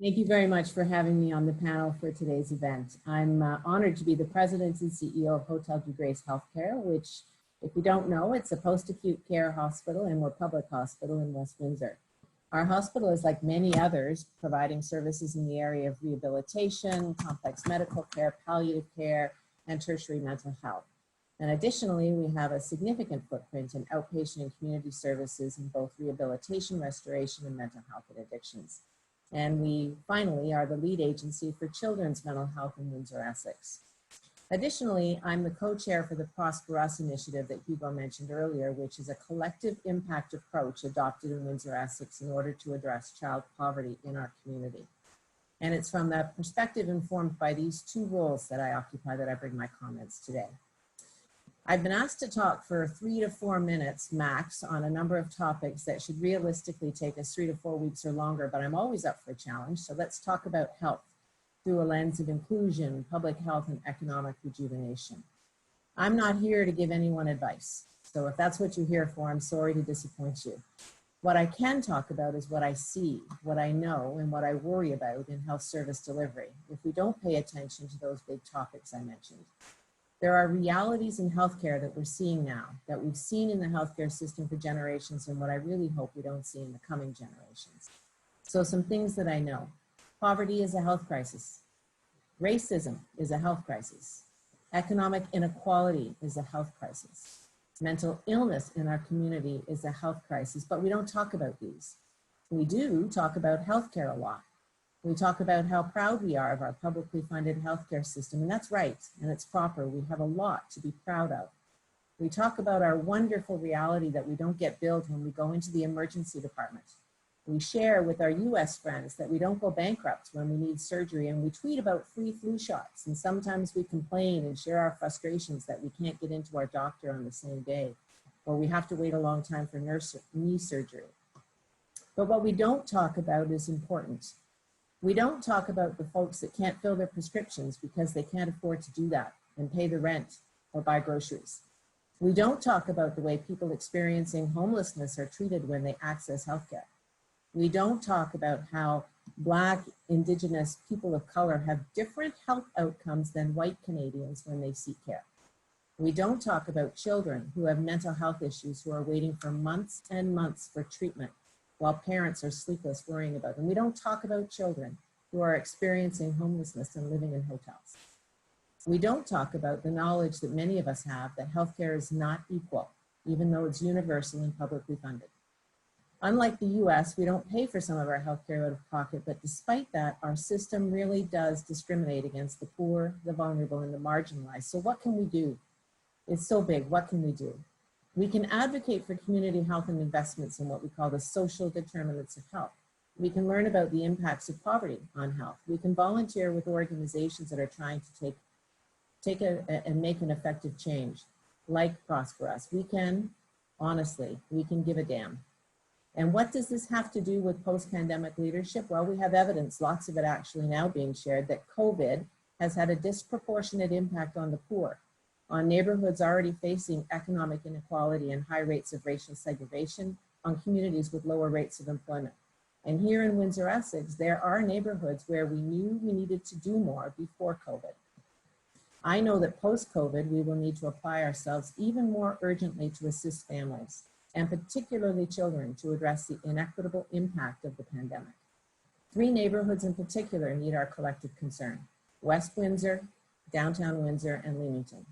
Thank you very much for having me on the panel for today's event. I'm honored to be the president and CEO of Hotel du Grace Healthcare, which, if you don't know, it's a post-acute care hospital and we're public hospital in West Windsor. Our hospital is like many others, providing services in the area of rehabilitation, complex medical care, palliative care, and tertiary mental health. And additionally, we have a significant footprint in outpatient and community services in both rehabilitation, restoration, and mental health and addictions. And we finally are the lead agency for children's mental health in Windsor, Essex. Additionally, I'm the co-chair for the Prosper Us initiative that Hugo mentioned earlier, which is a collective impact approach adopted in Windsor, Essex in order to address child poverty in our community. And it's from that perspective informed by these two roles that I occupy that I bring my comments today. I've been asked to talk for 3 to 4 minutes max on a number of topics that should realistically take us 3 to 4 weeks or longer, but I'm always up for a challenge. So let's talk about health through a lens of inclusion, public health, and economic rejuvenation. I'm not here to give anyone advice. So if that's what you're here for, I'm sorry to disappoint you. What I can talk about is what I see, what I know, and what I worry about in health service delivery if we don't pay attention to those big topics I mentioned. There are realities in healthcare that we're seeing now, that we've seen in the healthcare system for generations, and what I really hope we don't see in the coming generations. So some things that I know. Poverty is a health crisis. Racism is a health crisis. Economic inequality is a health crisis. Mental illness in our community is a health crisis, but we don't talk about these. We do talk about healthcare a lot. We talk about how proud we are of our publicly funded healthcare system, and that's right, and it's proper. We have a lot to be proud of. We talk about our wonderful reality that we don't get billed when we go into the emergency department. We share with our US friends that we don't go bankrupt when we need surgery, and we tweet about free flu shots, and sometimes we complain and share our frustrations that we can't get into our doctor on the same day, or we have to wait a long time for knee surgery. But what we don't talk about is important. We don't talk about the folks that can't fill their prescriptions because they can't afford to do that and pay the rent or buy groceries. We don't talk about the way people experiencing homelessness are treated when they access healthcare. We don't talk about how Black, Indigenous, people of color have different health outcomes than white Canadians when they seek care. We don't talk about children who have mental health issues who are waiting for months and months for treatment while parents are sleepless worrying about them. We don't talk about children who are experiencing homelessness and living in hotels. We don't talk about the knowledge that many of us have that healthcare is not equal, even though it's universal and publicly funded. Unlike the US, we don't pay for some of our healthcare out of pocket, but despite that, our system really does discriminate against the poor, the vulnerable, and the marginalized. So what can we do? It's so big, what can we do? We can advocate for community health and investments in what we call the social determinants of health. We can learn about the impacts of poverty on health. We can volunteer with organizations that are trying to and make an effective change, like Prosper Us. We can, honestly, we can give a damn. And what does this have to do with post-pandemic leadership? Well, we have evidence, lots of it actually now being shared, that COVID has had a disproportionate impact on the poor, on neighborhoods already facing economic inequality and high rates of racial segregation, on communities with lower rates of employment. And here in Windsor, Essex, there are neighborhoods where we knew we needed to do more before COVID. I know that post-COVID, we will need to apply ourselves even more urgently to assist families, and particularly children, to address the inequitable impact of the pandemic. 3 neighborhoods in particular need our collective concern: West Windsor, Downtown Windsor, and Leamington.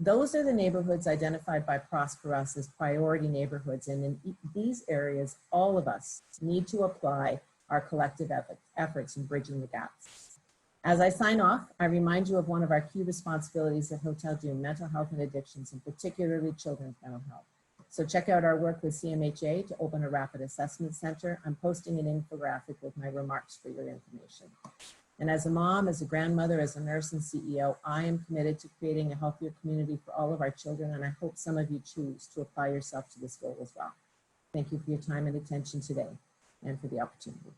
Those are the neighborhoods identified by Prosper Us as priority neighborhoods, and in these areas, all of us need to apply our collective efforts in bridging the gaps. As I sign off, I remind you of one of our key responsibilities at Hotel Du: mental health and addictions, and particularly children's mental health. So check out our work with CMHA to open a rapid assessment center. I'm posting an infographic with my remarks for your information. And as a mom, as a grandmother, as a nurse and CEO, I am committed to creating a healthier community for all of our children, and I hope some of you choose to apply yourself to this goal as well. Thank you for your time and attention today and for the opportunity.